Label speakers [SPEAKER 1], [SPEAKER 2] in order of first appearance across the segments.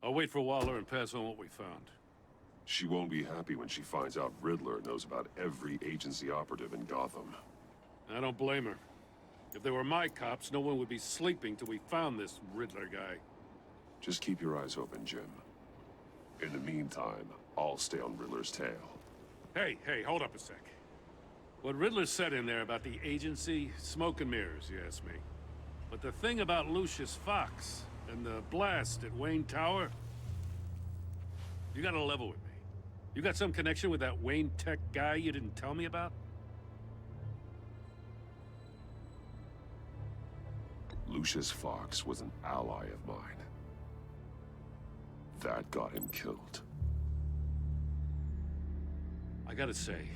[SPEAKER 1] I'll wait for Waller and pass on what we found.
[SPEAKER 2] She won't be happy when she finds out Riddler knows about every agency operative in Gotham.
[SPEAKER 1] I don't blame her. If they were my cops, no one would be sleeping till we found this Riddler guy.
[SPEAKER 2] Just keep your eyes open, Jim. In the meantime, I'll stay on Riddler's tail.
[SPEAKER 1] Hey, hold up a sec. What Riddler said in there about the agency, smoke and mirrors, you ask me. But the thing about Lucius Fox and the blast at Wayne Tower, you gotta level with me. You got some connection with that Wayne Tech guy you didn't tell me about?
[SPEAKER 2] Lucius Fox was an ally of mine. That got him killed.
[SPEAKER 1] I gotta say,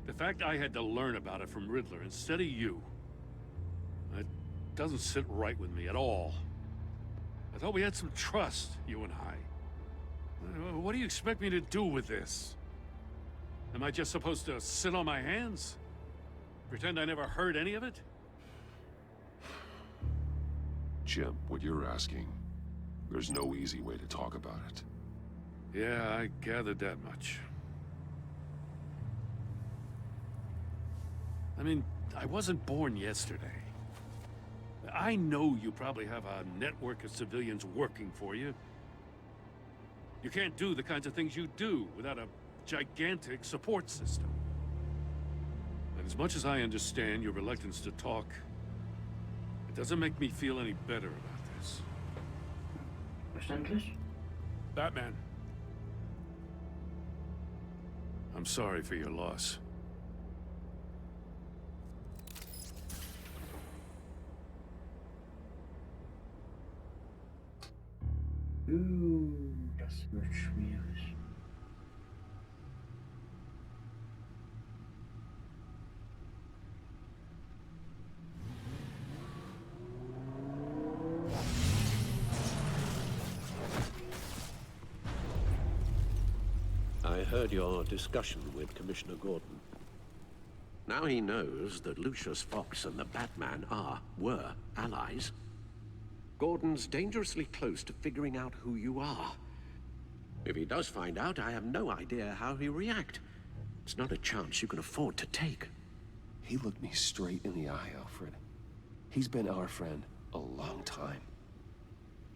[SPEAKER 1] the fact I had to learn about it from Riddler instead of you, it doesn't sit right with me at all. I thought we had some trust, you and I. What do you expect me to do with this? Am I just supposed to sit on my hands? Pretend I never heard any of it?
[SPEAKER 2] Jim, what you're asking, there's no easy way to talk about it.
[SPEAKER 1] Yeah, I gathered that much. I mean, I wasn't born yesterday. I know you probably have a network of civilians working for you. You can't do the kinds of things you do without a gigantic support system. And as much as I understand your reluctance to talk, it doesn't make me feel any better about this.
[SPEAKER 3] Verständlich?
[SPEAKER 1] Batman. I'm sorry for your loss.
[SPEAKER 3] Das wird schwierig.
[SPEAKER 4] I heard your discussion with Commissioner Gordon. Now he knows that Lucius Fox and the Batman were allies. Gordon's dangerously close to figuring out who you are. If he does find out, I have no idea how he'll react. It's not a chance you can afford to take.
[SPEAKER 5] He looked me straight in the eye, Alfred. He's been our friend a long time.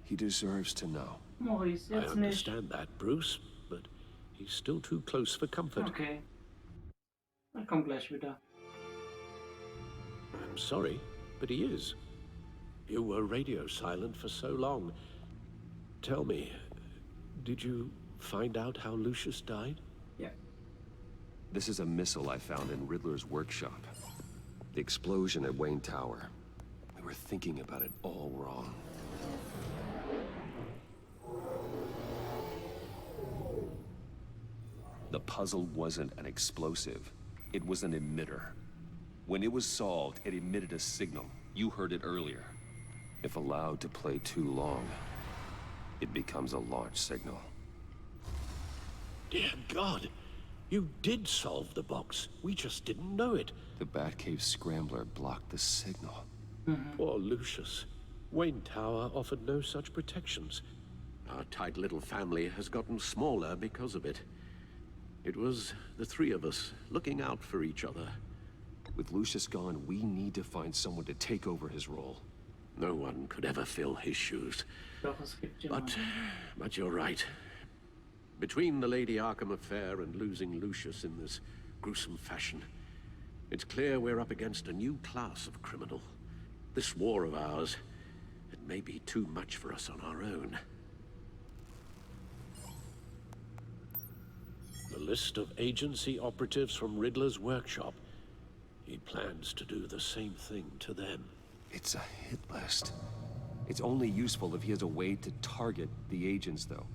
[SPEAKER 5] He deserves to know.
[SPEAKER 3] Maurice,
[SPEAKER 4] I
[SPEAKER 3] jetzt nicht.
[SPEAKER 4] understand that, Bruce, but he's still too close for comfort.
[SPEAKER 3] Okay. Er kommt gleich wieder.
[SPEAKER 4] I'm sorry, but he is. You were radio silent for so long. Tell me, did you find out how Lucius died?
[SPEAKER 3] Ja.
[SPEAKER 5] This is a missile I found in Riddler's workshop. The explosion at Wayne Tower. We were thinking about it all wrong. The puzzle wasn't an explosive. It was an emitter. When it was solved, it emitted a signal. You heard it earlier. If allowed to play too long, it becomes a launch signal.
[SPEAKER 4] Dear God, you did solve the box. We just didn't know it.
[SPEAKER 5] The Batcave Scrambler blocked the signal.
[SPEAKER 4] Poor Lucius. Wayne Tower offered no such protections. Our tight little family has gotten smaller because of it. It was the three of us looking out for each other.
[SPEAKER 5] With Lucius gone, we need to find someone to take over his role.
[SPEAKER 4] No one could ever fill his shoes.
[SPEAKER 3] Doch, es gibt jemanden.
[SPEAKER 4] But you're right. Between the Lady Arkham affair and losing Lucius in this gruesome fashion, it's clear we're up against a new class of criminal. This war of ours, it may be too much for us on our own. The list of agency operatives from Riddler's workshop. He plans to do the same thing to them.
[SPEAKER 5] It's a hit list. It's only useful if he has a way to target the agents, though.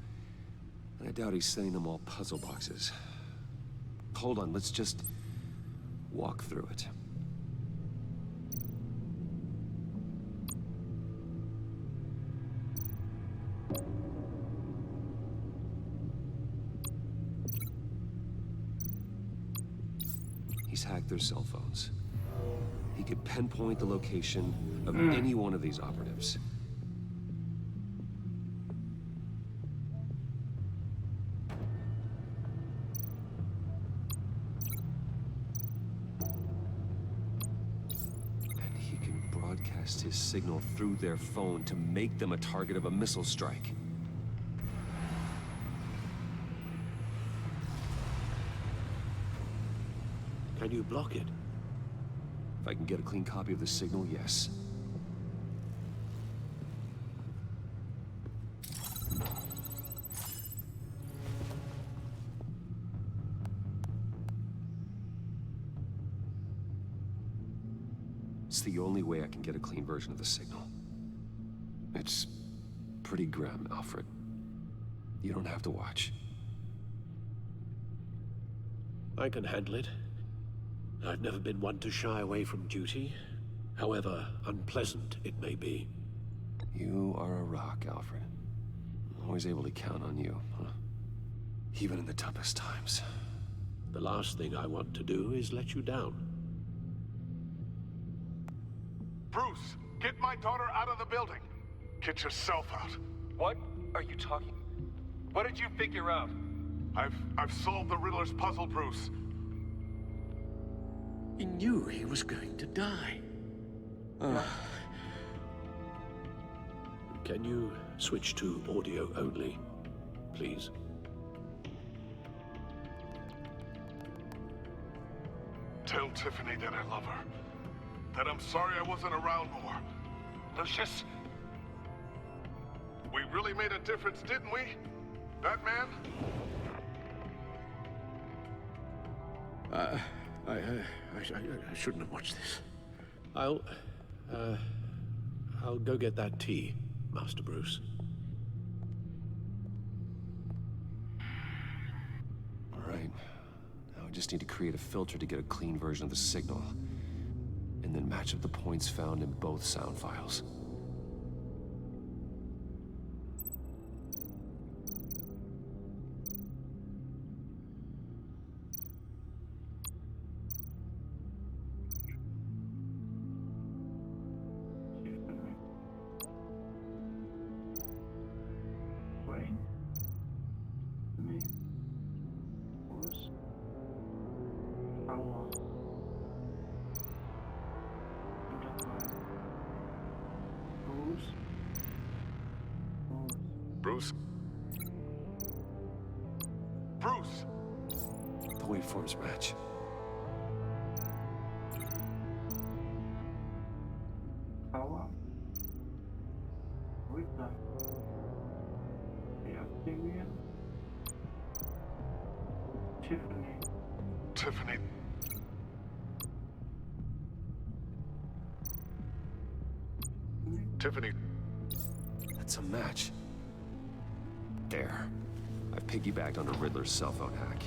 [SPEAKER 5] And I doubt he's sending them all puzzle boxes. Hold on, let's just walk through it. He's hacked their cell phones. He could pinpoint the location of any one of these operatives. broadcast his signal through their phone to make them a target of a missile strike.
[SPEAKER 4] Can you block it?
[SPEAKER 5] If I can get a clean copy of the signal, yes. It's the only way I can get a clean version of the signal. It's pretty grim, Alfred. You don't have to watch.
[SPEAKER 4] I can handle it. I've never been one to shy away from duty, however unpleasant it may be.
[SPEAKER 5] You are a rock, Alfred. I'm always able to count on you, huh? Even in the toughest times.
[SPEAKER 4] The last thing I want to do is let you down.
[SPEAKER 6] Bruce, get my daughter out of the building. Get yourself out.
[SPEAKER 7] What are you talking? What did you figure out?
[SPEAKER 6] I've solved the Riddler's puzzle, Bruce.
[SPEAKER 4] He knew he was going to die. Can you switch to audio only, please?
[SPEAKER 6] Tell Tiffany that I love her. That I'm sorry I wasn't around more.
[SPEAKER 7] Lucius?
[SPEAKER 6] We really made a difference, didn't we? Batman?
[SPEAKER 4] I shouldn't have watched this. I'll go get that tea, Master Bruce.
[SPEAKER 5] All right. Now I just need to create a filter to get a clean version of the signal. And then match up the points found in both sound files.
[SPEAKER 6] Bruce? Bruce!
[SPEAKER 5] The waveforms match.
[SPEAKER 3] Power. Riddler. Reaktivieren. Tiffany.
[SPEAKER 6] Tiffany. Tiffany.
[SPEAKER 5] That's a match. There. I've piggybacked on a Riddler's cell phone hack.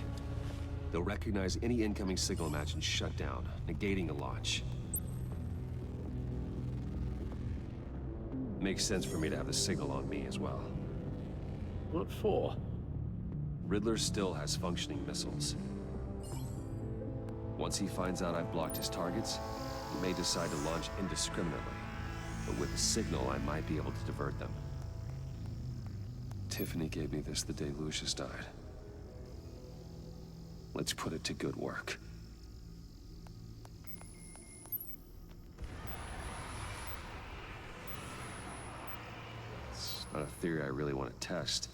[SPEAKER 5] They'll recognize any incoming signal match and shut down, negating a launch. Makes sense for me to have the signal on me as well.
[SPEAKER 4] What for?
[SPEAKER 5] Riddler still has functioning missiles. Once he finds out I've blocked his targets, he may decide to launch indiscriminately. But with the signal, I might be able to divert them. Tiffany gave me this the day Lucius died. Let's put it to good work. It's not a theory I really want to test.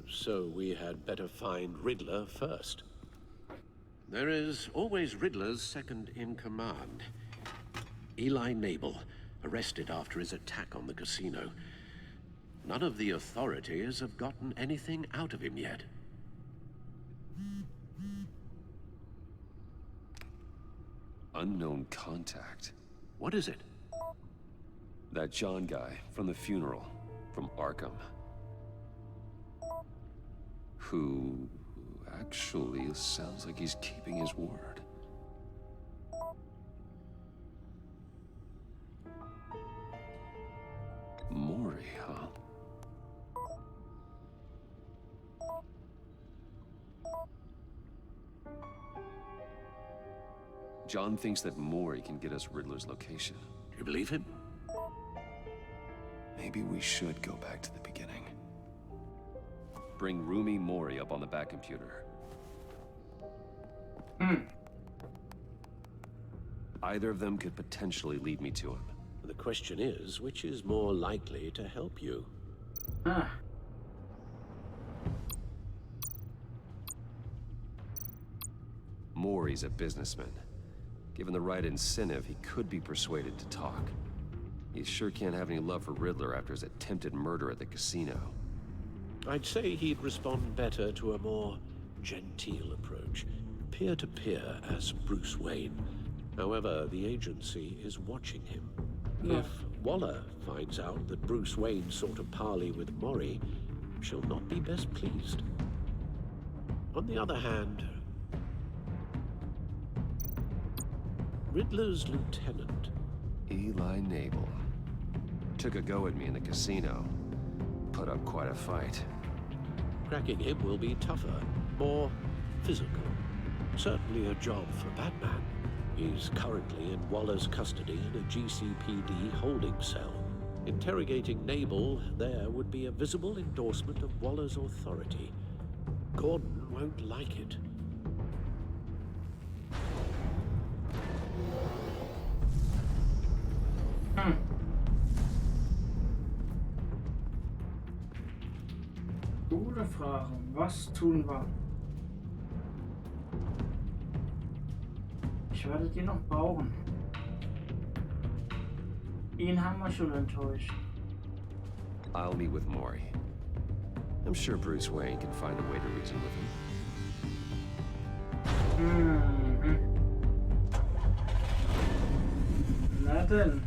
[SPEAKER 4] So we had better find Riddler first. There is always Riddler's second in command. Eli Nabel, arrested after his attack on the casino. None of the authorities have gotten anything out of him yet.
[SPEAKER 5] Unknown contact.
[SPEAKER 4] What is it?
[SPEAKER 5] That John guy from the funeral, from Arkham. Who actually sounds like he's keeping his word. Maury, huh? John thinks that Maury can get us Riddler's location.
[SPEAKER 4] Do you believe him?
[SPEAKER 5] Maybe we should go back to the beginning. Bring Rumi Maury up on the back computer. Either of them could potentially lead me to him.
[SPEAKER 4] The question is, which is more likely to help you?
[SPEAKER 3] Ah,
[SPEAKER 5] Maury's a businessman. Given the right incentive, he could be persuaded to talk. He sure can't have any love for Riddler after his attempted murder at the casino.
[SPEAKER 4] I'd say he'd respond better to a more genteel approach, peer-to-peer as Bruce Wayne. However, the agency is watching him.
[SPEAKER 3] Yeah.
[SPEAKER 4] If Waller finds out that Bruce Wayne sought a parley with Maury, she'll not be best pleased. On the other hand, Riddler's lieutenant,
[SPEAKER 5] Eli Nabel. Took a go at me in the casino. Put up quite a fight.
[SPEAKER 4] cracking him will be tougher, more physical. Certainly a job for Batman. He's currently in Waller's custody in a GCPD holding cell. Interrogating Nabel there would be a visible endorsement of Waller's authority. Gordon won't like it.
[SPEAKER 3] Gute Frage. Was tun wir? Ich werde den noch brauchen. Ihn haben wir schon enttäuscht.
[SPEAKER 5] I'll meet with Maury. I'm sure Bruce Wayne can find a way to reason with him.
[SPEAKER 3] Na denn.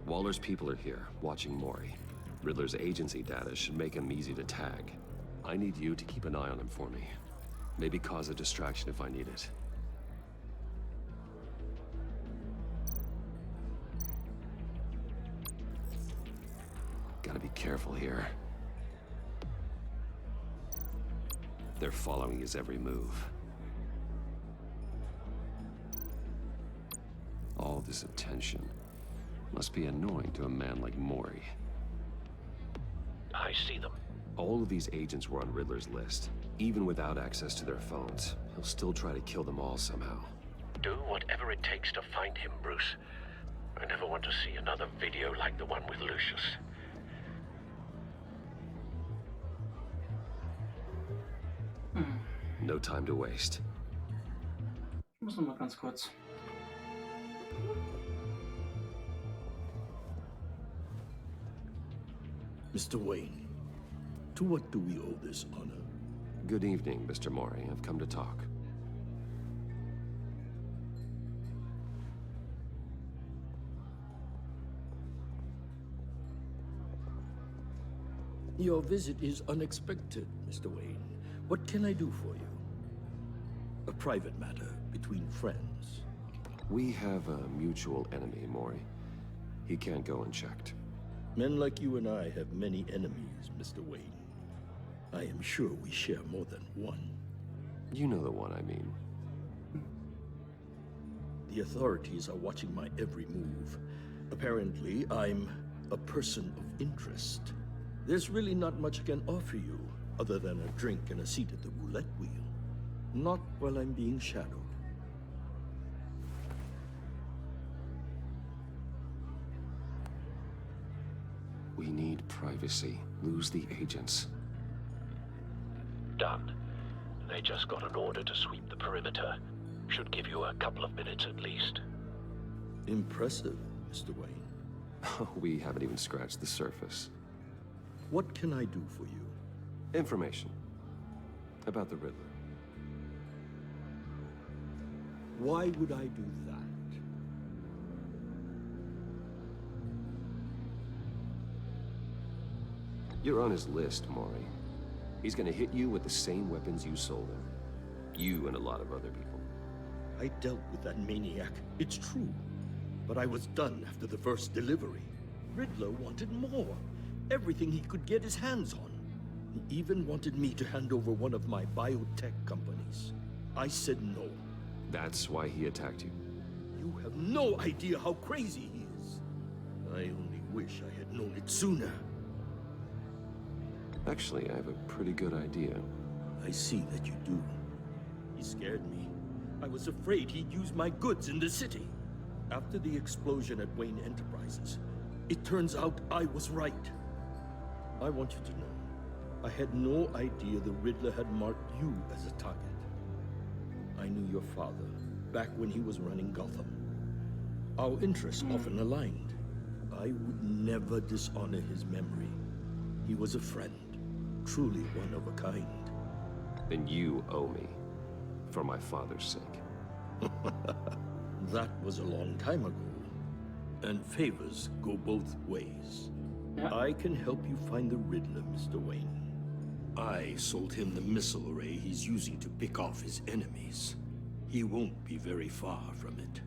[SPEAKER 5] Waller's people are here, watching Maury. Riddler's agency data should make him easy to tag. I need you to keep an eye on him for me. Maybe cause a distraction if I need it. Gotta be careful here. They're following his every move. All this attention must be annoying to a man like Maury.
[SPEAKER 4] I see them.
[SPEAKER 5] All of these agents were on Riddler's list. Even without access to their phones, he'll still try to kill them all somehow.
[SPEAKER 4] Do whatever it takes to find him, Bruce. I never want to see another video like the one with Lucius.
[SPEAKER 5] No time to waste.
[SPEAKER 3] Ich muss noch mal ganz kurz.
[SPEAKER 8] Mr. Wayne, to what do we owe this honor?
[SPEAKER 5] Good evening, Mr. Maury. I've come to talk.
[SPEAKER 8] Your visit is unexpected, Mr. Wayne. What can I do for you? A private matter between friends.
[SPEAKER 5] We have a mutual enemy, Maury. He can't go unchecked.
[SPEAKER 8] Men like you and I have many enemies, Mr. Wayne. I am sure we share more than one.
[SPEAKER 5] You know the one I mean.
[SPEAKER 8] The authorities are watching my every move. Apparently, I'm a person of interest. There's really not much I can offer you, other than a drink and a seat at the roulette wheel. Not while I'm being shadowed.
[SPEAKER 5] We need privacy. Lose the agents.
[SPEAKER 4] Done. They just got an order to sweep the perimeter. Should give you a couple of minutes at least.
[SPEAKER 8] Impressive, Mr. Wayne.
[SPEAKER 5] We haven't even scratched the surface.
[SPEAKER 8] What can I do for you?
[SPEAKER 5] Information about the Riddler.
[SPEAKER 8] Why would I do that?
[SPEAKER 5] You're on his list, Maury. He's gonna hit you with the same weapons you sold him. You and a lot of other people.
[SPEAKER 8] I dealt with that maniac. It's true. But I was done after the first delivery. Riddler wanted more. Everything he could get his hands on. He even wanted me to hand over one of my biotech companies. I said no.
[SPEAKER 5] That's why he attacked you.
[SPEAKER 8] You have no idea how crazy he is. I only wish I had known it sooner.
[SPEAKER 5] Actually, I have a pretty good idea.
[SPEAKER 8] I see that you do. He scared me. I was afraid he'd use my goods in the city. After the explosion at Wayne Enterprises, it turns out I was right. I want you to know, I had no idea the Riddler had marked you as a target. I knew your father back when he was running Gotham. Our interests often aligned. I would never dishonor his memory. He was a friend, truly one of a kind.
[SPEAKER 5] Then you owe me, for my father's sake.
[SPEAKER 8] That was a long time ago. And favors go both ways.
[SPEAKER 3] Yeah.
[SPEAKER 8] I can help you find the Riddler, Mr. Wayne. I sold him the missile array he's using to pick off his enemies. He won't be very far from it.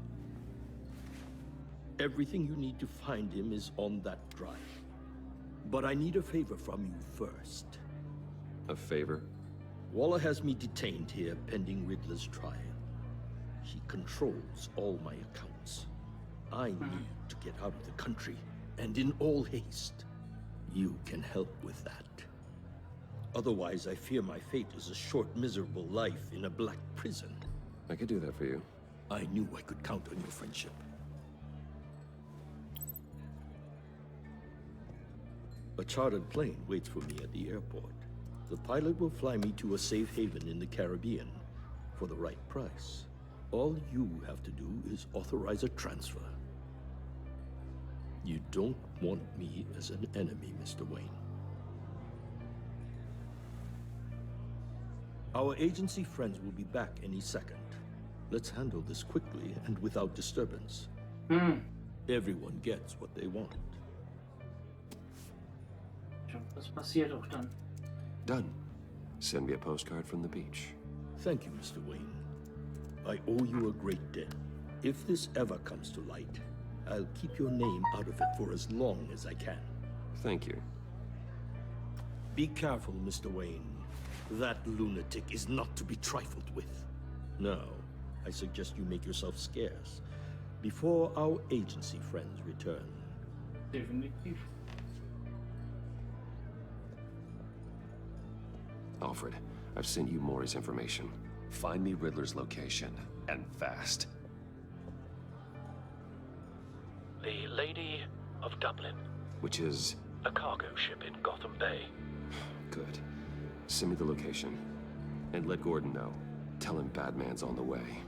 [SPEAKER 8] Everything you need to find him is on that drive. But I need a favor from you first.
[SPEAKER 5] A favor?
[SPEAKER 8] Waller has me detained here pending Riddler's trial. She controls all my accounts. I need to get out of the country, and in all haste. You can help with that. Otherwise, I fear my fate is a short, miserable life in a black prison.
[SPEAKER 5] I could do that for you.
[SPEAKER 8] I knew I could count on your friendship. A chartered plane waits for me at the airport. The pilot will fly me to a safe haven in the Caribbean for the right price. All you have to do is authorize a transfer. You don't want me as an enemy, Mr. Wayne. Our agency friends will be back any second. Let's handle this quickly and without disturbance. Everyone gets what they want.
[SPEAKER 3] Das passiert auch dann.
[SPEAKER 5] Done. Send me a postcard from the beach.
[SPEAKER 8] Thank you, Mr. Wayne. I owe you a great debt. If this ever comes to light, I'll keep your name out of it for as long as I can.
[SPEAKER 5] Thank you.
[SPEAKER 8] Be careful, Mr. Wayne. That lunatic is not to be trifled with. Now, I suggest you make yourself scarce before our agency friends return.
[SPEAKER 3] Definitiv.
[SPEAKER 5] Alfred, I've sent you Maury's information. Find me Riddler's location, and fast.
[SPEAKER 4] The Lady of Dublin.
[SPEAKER 5] Which is...
[SPEAKER 4] A cargo ship in Gotham Bay.
[SPEAKER 5] Good. Send me the location. And let Gordon know. Tell him Batman's on the way.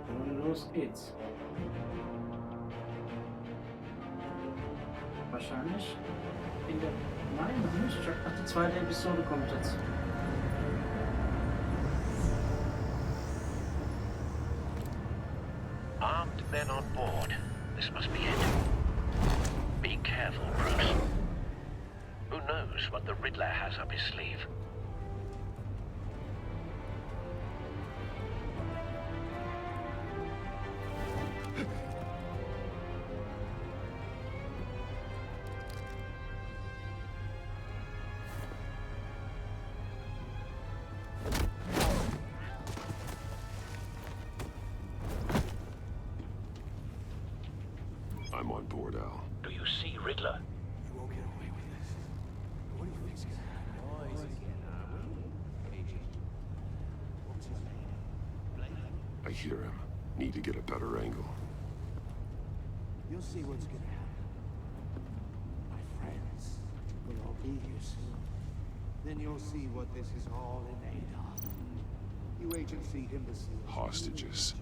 [SPEAKER 3] Und los geht's. Wahrscheinlich in der... Nein, noch nicht. Ach, die zweite Episode kommt jetzt.
[SPEAKER 4] Armed men on board. This must be it. Be careful, Bruce. Who knows what the Riddler has up his sleeve?
[SPEAKER 2] I'm on board, Al.
[SPEAKER 4] Do you see Riddler?
[SPEAKER 9] You won't get away with this. What do you think's gonna happen?
[SPEAKER 2] I hear him. Need to get a better angle.
[SPEAKER 9] You'll see what's gonna happen. My friends will all be here soon. Then you'll see what this is all in aid of. You agency imbeciles.
[SPEAKER 2] Hostages.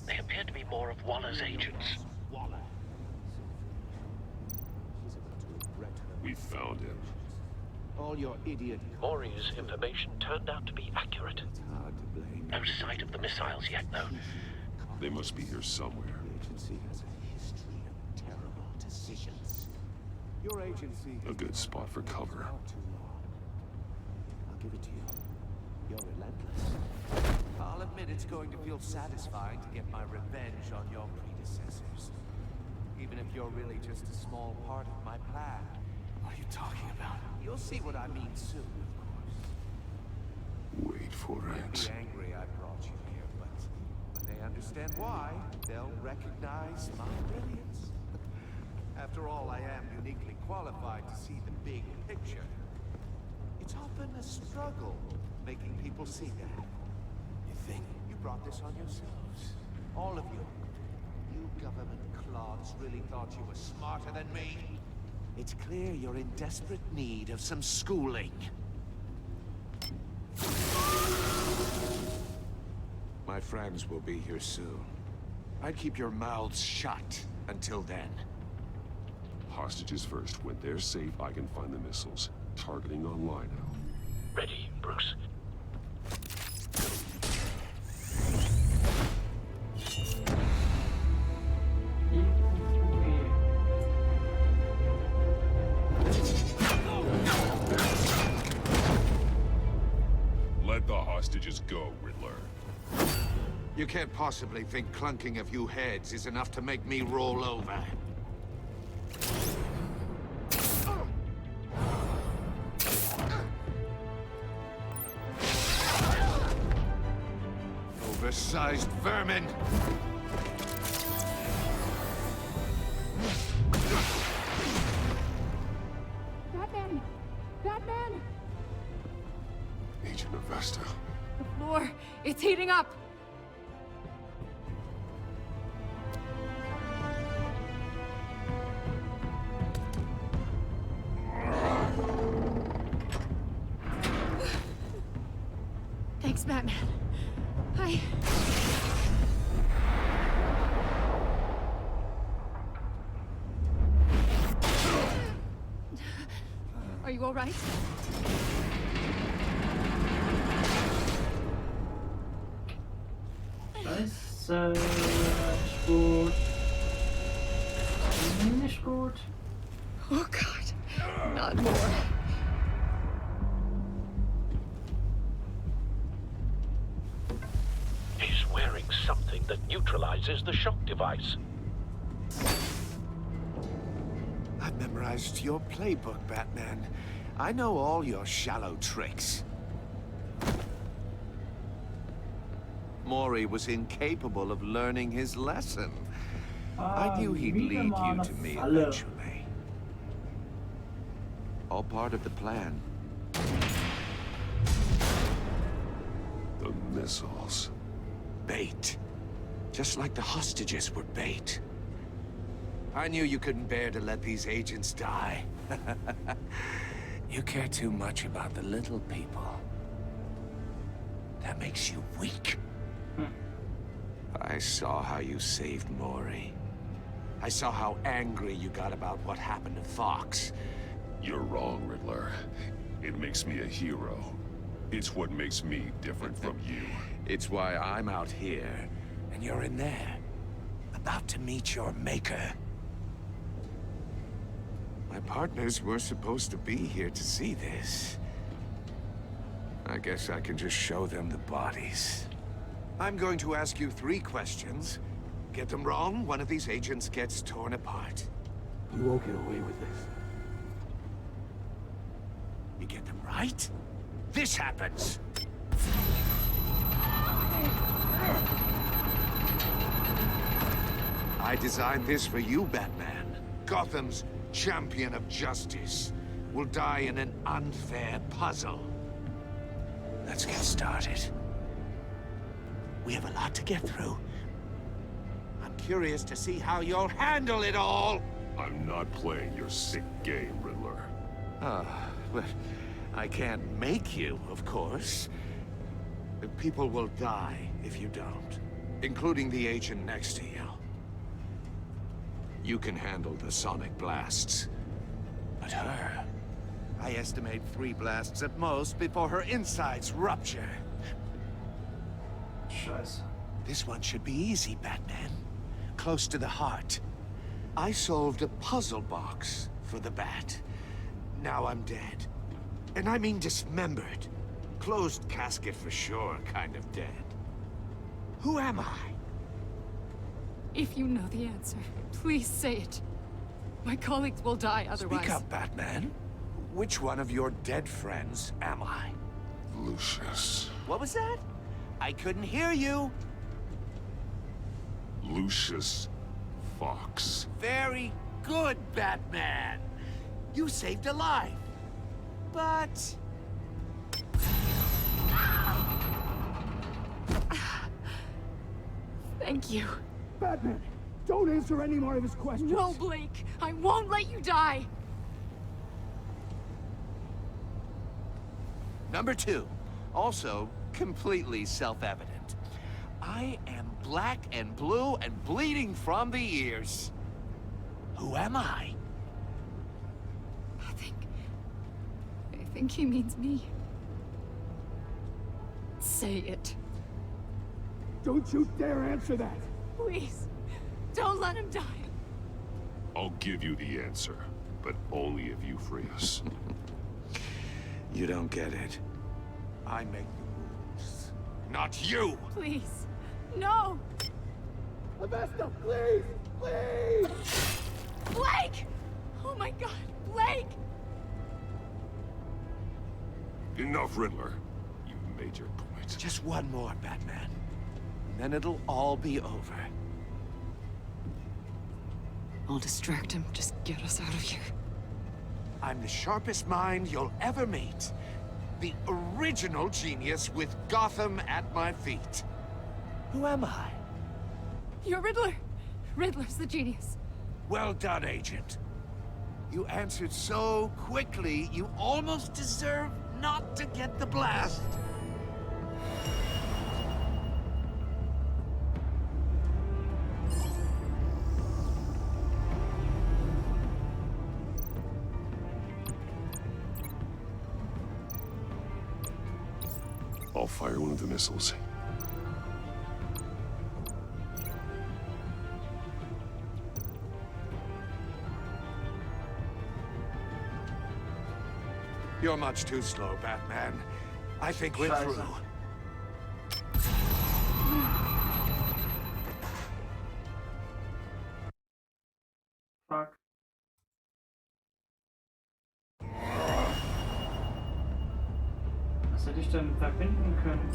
[SPEAKER 4] They appear to be more of Waller's agents.
[SPEAKER 9] Waller. She's about to regret her.
[SPEAKER 2] We found him.
[SPEAKER 9] All your idiot.
[SPEAKER 4] Maury's information turned out to be accurate.
[SPEAKER 9] It's hard to blame.
[SPEAKER 4] No sight of the missiles yet, though.
[SPEAKER 2] They must be here somewhere.
[SPEAKER 9] The agency has a history of terrible decisions. Your agency
[SPEAKER 2] A good spot for cover.
[SPEAKER 9] Not too long. I'll give it to you. You're relentless. I'll admit it's going to feel satisfying to get my revenge on your predecessors. Even if you're really just a small part of my plan.
[SPEAKER 5] What are you talking about?
[SPEAKER 9] You'll see what I mean soon, of course.
[SPEAKER 2] Wait for
[SPEAKER 9] They'll
[SPEAKER 2] it.
[SPEAKER 9] be angry I brought you here, but when they understand why, they'll recognize my brilliance. After all, I am uniquely qualified to see the big picture. It's often a struggle making people see that.
[SPEAKER 5] You think?
[SPEAKER 9] You brought this on yourselves. All of you. You government clods really thought you were smarter than me. It's clear you're in desperate need of some schooling. My friends will be here soon. I'd keep your mouths shut until then.
[SPEAKER 2] Hostages first. When they're safe, I can find the missiles. Targeting online now.
[SPEAKER 4] Ready, Bruce.
[SPEAKER 2] Let the hostages go, Riddler.
[SPEAKER 9] You can't possibly think clunking a few heads is enough to make me roll over. Oversized vermin!
[SPEAKER 10] Batman! Batman!
[SPEAKER 2] Agent Avesta.
[SPEAKER 10] The floor, it's heating up! Thanks, Batman. Are you all right?
[SPEAKER 3] Das ist nicht gut. Nicht gut.
[SPEAKER 10] Oh God, not more.
[SPEAKER 4] He's wearing something that neutralizes the shock device.
[SPEAKER 9] I've memorized your playbook, Batman. I know all your shallow tricks. Mori was incapable of learning his lesson. I knew he'd lead you to me eventually. All part of the plan.
[SPEAKER 2] The missiles.
[SPEAKER 9] Bait. Just like the hostages were bait. I knew you couldn't bear to let these agents die. You care too much about the little people. That makes you weak. I saw how you saved Mori. I saw how angry you got about what happened to Fox.
[SPEAKER 2] You're wrong, Riddler. It makes me a hero. It's what makes me different from you.
[SPEAKER 9] It's why I'm out here, and you're in there. About to meet your maker. My partners were supposed to be here to see this. I guess I can just show them the bodies. I'm going to ask you 3 questions. Get them wrong, one of these agents gets torn apart.
[SPEAKER 8] You won't get away with this.
[SPEAKER 9] You get them right, this happens. I designed this for you, Batman. Gotham's champion of justice will die in an unfair puzzle. Let's get started. We have a lot to get through. I'm curious to see how you'll handle it all.
[SPEAKER 2] I'm not playing your sick game, Riddler.
[SPEAKER 9] Well, I can't make you, of course. But people will die if you don't, including the agent next to you. You can handle the sonic blasts. But her... I estimate 3 blasts at most before her insides rupture.
[SPEAKER 3] Scheiße.
[SPEAKER 9] This one should be easy, Batman. Close to the heart. I solved a puzzle box for the Bat. Now I'm dead. And I mean dismembered. Closed casket for sure, kind of dead. Who am I?
[SPEAKER 10] If you know the answer, please say it. My colleagues will die otherwise.
[SPEAKER 9] Speak up, Batman. Which one of your dead friends am I?
[SPEAKER 2] Lucius.
[SPEAKER 9] What was that? I couldn't hear you.
[SPEAKER 2] Lucius Fox.
[SPEAKER 9] Very good, Batman. You saved a life. But...
[SPEAKER 10] Thank you.
[SPEAKER 11] Batman, don't answer any more of his questions.
[SPEAKER 10] No, Blake. I won't let you die.
[SPEAKER 9] Number 2. Also, completely self-evident. I am black and blue and bleeding from the ears. Who am I?
[SPEAKER 10] I think he means me. Say it.
[SPEAKER 11] Don't you dare answer that.
[SPEAKER 10] Please. Don't let him die.
[SPEAKER 2] I'll give you the answer, but only if you free us.
[SPEAKER 9] You don't get it. I make the rules, not you!
[SPEAKER 10] Please. No.
[SPEAKER 11] Avesta, please! Please!
[SPEAKER 10] Blake! Oh my God, Blake!
[SPEAKER 2] Enough, Riddler. You've made your point.
[SPEAKER 9] Just one more, Batman. And then it'll all be over.
[SPEAKER 10] I'll distract him. Just get us out of here.
[SPEAKER 9] I'm the sharpest mind you'll ever meet. The original genius with Gotham at my feet. Who am I?
[SPEAKER 10] You're Riddler. Riddler's the genius.
[SPEAKER 9] Well done, Agent. You answered so quickly, you almost deserve not to get the blast.
[SPEAKER 2] I'll fire one of the missiles.
[SPEAKER 9] You're much too slow, Batman. I think we're through.
[SPEAKER 3] Fuck. Was hätte ich denn verbinden können?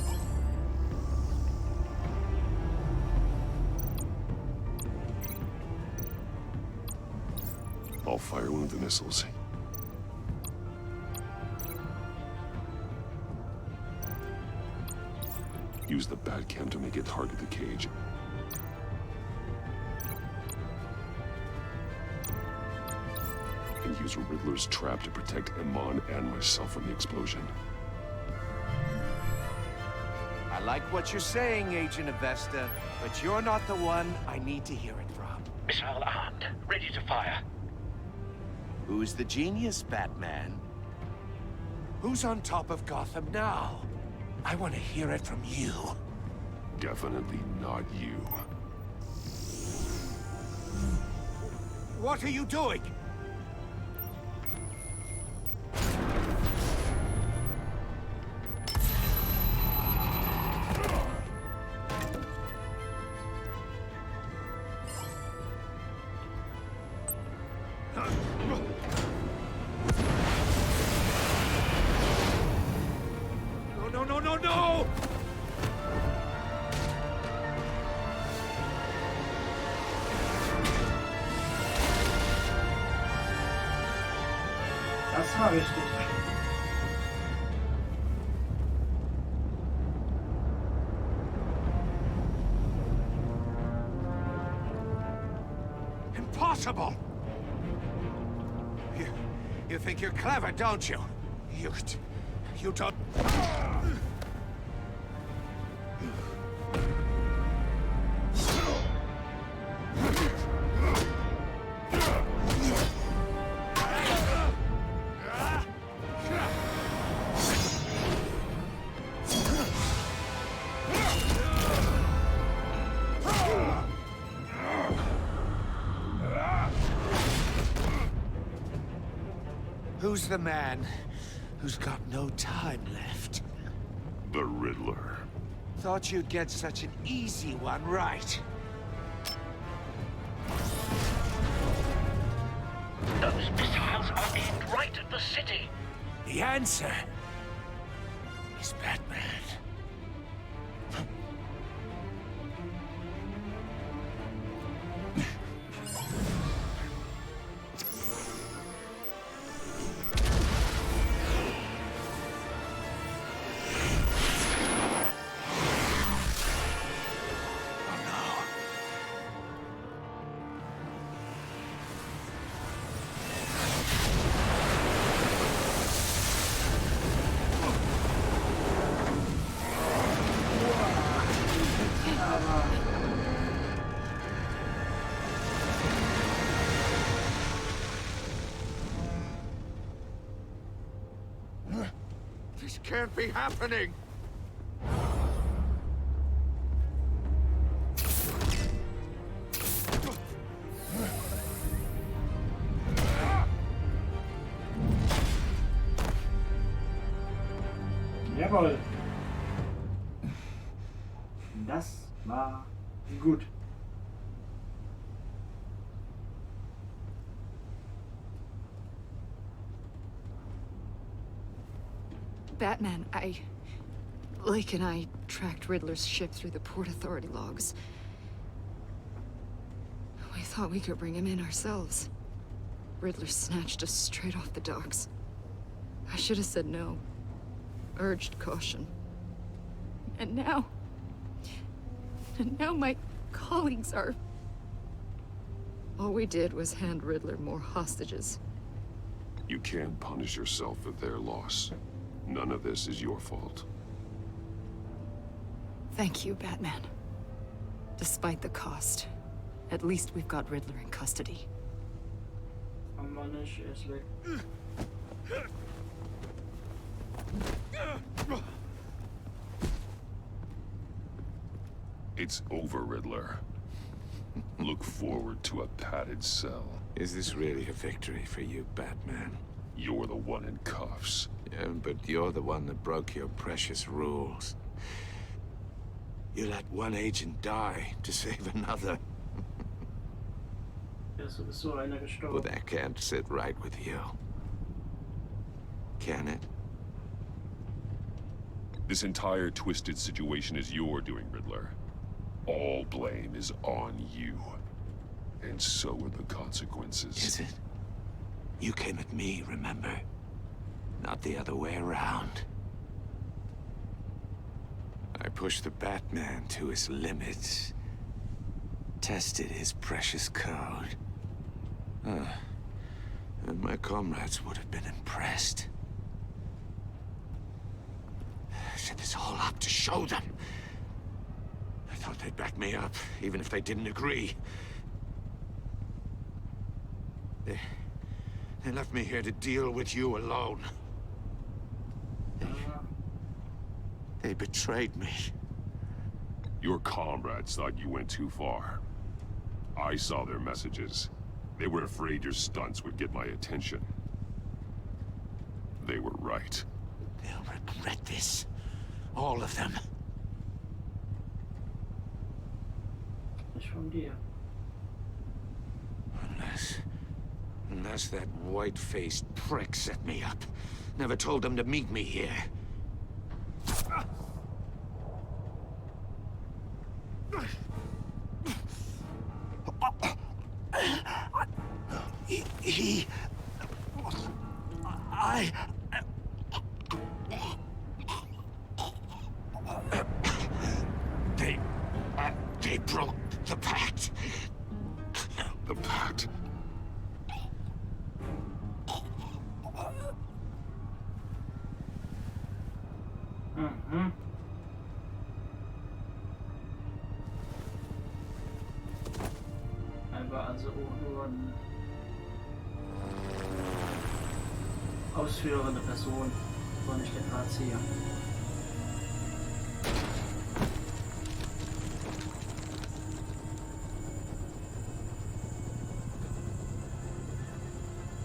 [SPEAKER 2] I'll fire one of the missiles. Use the Batcam to make it target the cage. And use a Riddler's trap to protect Iman and myself from the explosion.
[SPEAKER 9] I like what you're saying, Agent Avesta, but you're not the one I need to hear it from.
[SPEAKER 12] Missile armed, ready to fire.
[SPEAKER 9] Who's the genius, Batman? Who's on top of Gotham now? I want to hear it from you.
[SPEAKER 2] Definitely not you.
[SPEAKER 9] What are you doing? No!
[SPEAKER 3] Das war wichtig.
[SPEAKER 9] Impossible! You think you're clever, don't you? You don't... Who's the man who's got no time left?
[SPEAKER 2] The Riddler.
[SPEAKER 9] Thought you'd get such an easy one right.
[SPEAKER 12] Those missiles are aimed right at the city.
[SPEAKER 9] The answer is Batman. This can't be happening!
[SPEAKER 3] Jawohl. Das war gut.
[SPEAKER 10] Batman, Lake and I tracked Riddler's ship through the Port Authority logs. We thought we could bring him in ourselves. Riddler snatched us straight off the docks. I should have said no. Urged caution. And now my colleagues are... All we did was hand Riddler more hostages.
[SPEAKER 2] You can't punish yourself for their loss. None of this is your fault.
[SPEAKER 10] Thank you, Batman. Despite the cost, at least we've got Riddler in custody.
[SPEAKER 3] Oh Mann, er ist weg.
[SPEAKER 2] It's over, Riddler. Look forward to a padded cell.
[SPEAKER 9] Is this really a victory for you, Batman?
[SPEAKER 2] You're the one in cuffs.
[SPEAKER 9] Yeah, but you're the one that broke your precious rules. You let one agent die to save another. Well, that can't sit right with you. Can it?
[SPEAKER 2] This entire twisted situation is your doing, Riddler. All blame is on you. And so are the consequences.
[SPEAKER 9] Is it? You came at me, remember? Not the other way around. I pushed the Batman to his limits. Tested his precious code. And my comrades would have been impressed. I set this all up to show them. I thought they'd back me up, even if they didn't agree. They left me here to deal with you alone. They betrayed me.
[SPEAKER 2] Your comrades thought you went too far. I saw their messages. They were afraid your stunts would get my attention. They were right.
[SPEAKER 9] They'll regret this. All of them.
[SPEAKER 3] Nicht von dir.
[SPEAKER 9] Unless that white-faced prick set me up. Never told them to meet me here. They broke the pact.
[SPEAKER 2] The pact?
[SPEAKER 3] Er war also auch nur eine ausführende Person, war nicht der Drahtzieher.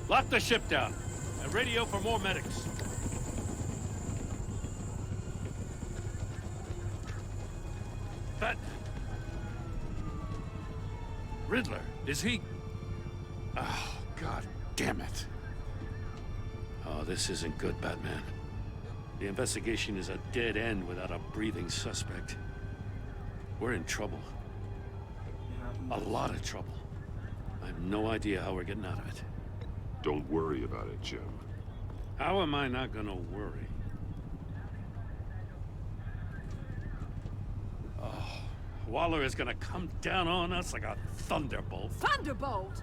[SPEAKER 1] Lock the ship down and radio for more medics. Riddler, is he... Oh, God damn it. Oh, this isn't good, Batman. The investigation is a dead end without a breathing suspect. We're in trouble. A lot of trouble. I have no idea how we're getting out of it.
[SPEAKER 2] Don't worry about it, Jim.
[SPEAKER 1] How am I not gonna worry? Oh, Waller is gonna come down on us like a thunderbolt.
[SPEAKER 13] Thunderbolt?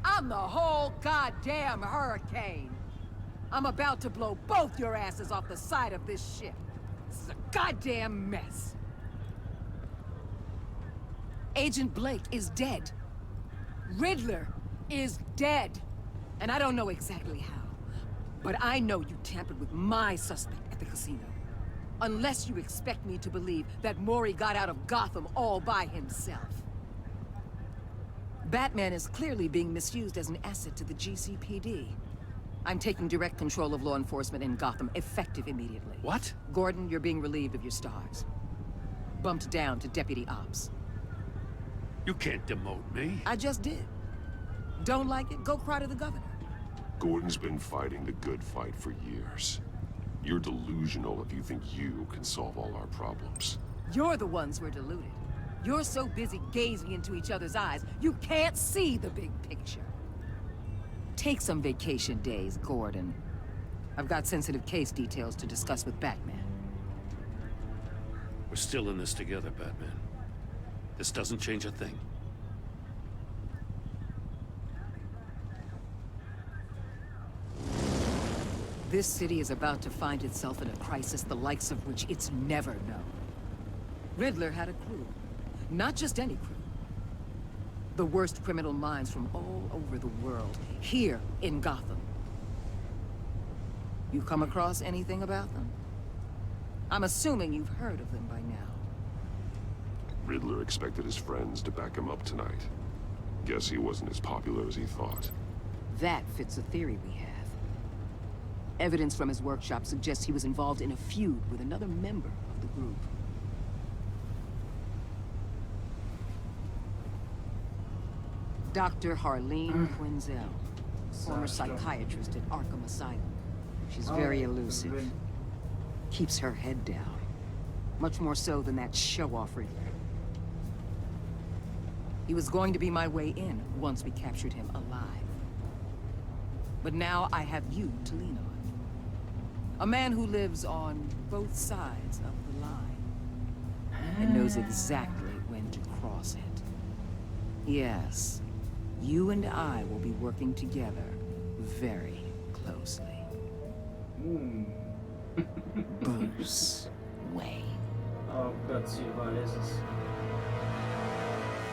[SPEAKER 13] I'm the whole goddamn hurricane. I'm about to blow both your asses off the side of this ship. This is a goddamn mess. Agent Blake is dead. Riddler is dead. And I don't know exactly how. But I know you tampered with my suspect at the casino. Unless you expect me to believe that Maury got out of Gotham all by himself. Batman is clearly being misused as an asset to the GCPD. I'm taking direct control of law enforcement in Gotham, effective immediately.
[SPEAKER 1] What?
[SPEAKER 13] Gordon, you're being relieved of your stars. Bumped down to Deputy Ops.
[SPEAKER 1] You can't demote me.
[SPEAKER 13] I just did. Don't like it? Go cry to the governor.
[SPEAKER 2] Gordon's been fighting the good fight for years. You're delusional if you think you can solve all our problems.
[SPEAKER 13] You're the ones who are deluded. You're so busy gazing into each other's eyes, you can't see the big picture. Take some vacation days, Gordon. I've got sensitive case details to discuss with Batman.
[SPEAKER 1] We're still in this together, Batman. This doesn't change a thing.
[SPEAKER 13] This city is about to find itself in a crisis the likes of which it's never known. Riddler had a crew. Not just any crew. The worst criminal minds from all over the world, here in Gotham. You come across anything about them? I'm assuming you've heard of them by now.
[SPEAKER 2] Riddler expected his friends to back him up tonight. Guess he wasn't as popular as he thought.
[SPEAKER 13] That fits a theory we have. Evidence from his workshop suggests he was involved in a feud with another member of the group. Dr. Harleen Quinzel, former psychiatrist at Arkham Asylum. She's very elusive. Keeps her head down. Much more so than that show-off Riddler. He was going to be my way in once we captured him alive. But now I have you to lean on. A man who lives on both sides of the line. And knows exactly when to cross it. Yes, you and I will be working together very closely. Bruce Wayne.
[SPEAKER 3] Oh Gott, sie überall ist es.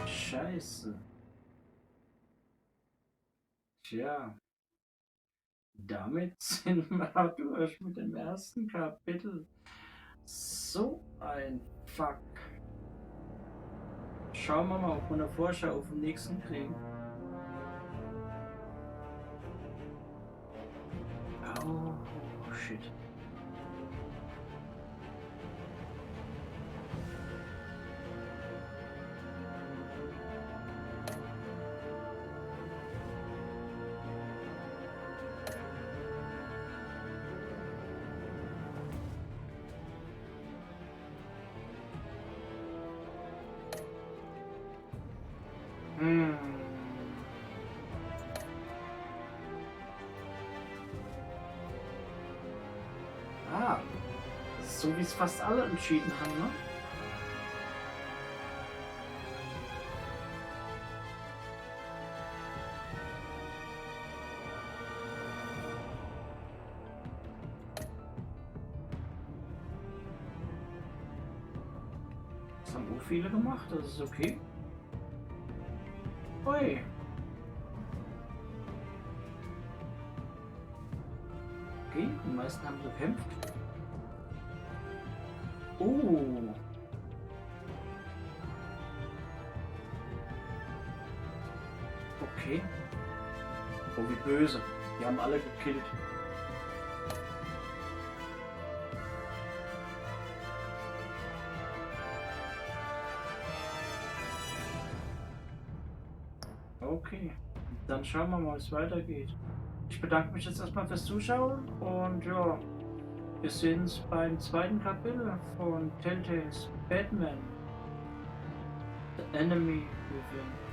[SPEAKER 3] Scheiße. Tja. Damit sind wir durch mit dem ersten Kapitel. So ein Fuck. Schauen wir mal, ob wir eine Vorschau auf den nächsten kriegen. Oh, shit. Ah, so wie es fast alle entschieden haben, ne? Das haben auch viele gemacht, das ist okay. Ui. Okay, die meisten haben gekämpft. Oh. Okay. Oh, wie böse. Die haben alle gekillt. Okay, dann schauen wir mal, wie es weitergeht. Ich bedanke mich jetzt erstmal fürs Zuschauen und ja, wir sehen uns beim zweiten Kapitel von Telltales Batman. The Enemy Within.